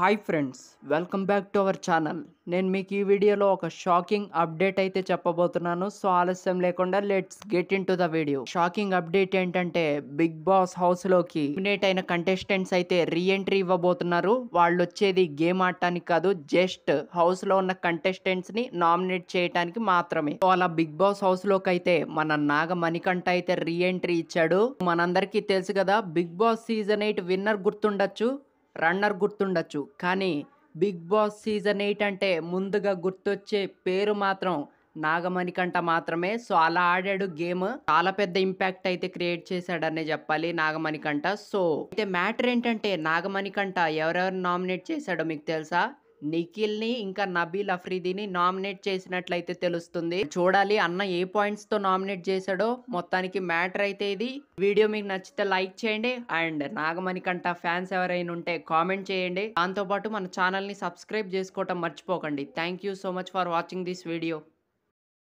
Hi friends, welcome back to our channel. నేను మీకు ఈ వీడియోలో ఒక షాకింగ్ అప్డేట్ అయితే చెప్పబోతున్నాను. సో ఆలస్యం లేకుండా let's get in to the video. Shocking update ఏంటంటే బిగ్ బాస్ హౌస్లోకి ఎలిమినేట్ అయిన కంటెస్టెంట్స్ అయితే రీ ఎంట్రీ ఇవ్వబోతున్నారు. వాళ్ళు వచ్చేది గేమ్ ఆడటానికి కాదు, జస్ట్ హౌస్లో ఉన్న కంటెస్టెంట్స్ని నామినేట్ చేయడానికి మాత్రమే. సో అలా బిగ్ బాస్ హౌస్లోకి అయితే మన నాగ మణికంఠ అయితే రీ ఎంట్రీ ఇచ్చాడు. మనందరికీ తెలుసు కదా, బిగ్ బాస్ సీజన్ 8 విన్నర్ గుర్తుండొచ్చు, రన్నర్ గుర్తుండొచ్చు, కానీ బిగ్ బాస్ సీజన్ 8 అంటే ముందుగా గుర్తొచ్చే పేరు మాత్రం నాగమణికంఠ మాత్రమే. సో అలా ఆడాడు గేమ్. చాలా పెద్ద ఇంపాక్ట్ అయితే క్రియేట్ చేశాడనే చెప్పాలి నాగమణికంఠ. సో అయితే మ్యాటర్ ఏంటంటే నాగమణికంఠ ఎవరెవరు నామినేట్ చేశాడో మీకు తెలుసా? నిఖిల్ని ఇంకా నబీల్ అఫ్రీదీని నామినేట్ చేసినట్లయితే తెలుస్తుంది. చూడాలి అన్న ఏ పాయింట్స్ తో నామినేట్ చేశాడో. మొత్తానికి మ్యాటర్ అయితే ఇది. వీడియో మీకు నచ్చితే లైక్ చేయండి అండ్ నాగమణికంఠ ఫ్యాన్స్ ఎవరైనా ఉంటే కామెంట్ చేయండి. దాంతోపాటు మన ఛానల్ని సబ్స్క్రైబ్ చేసుకోవటం మర్చిపోకండి. Thank you so much for watching this video.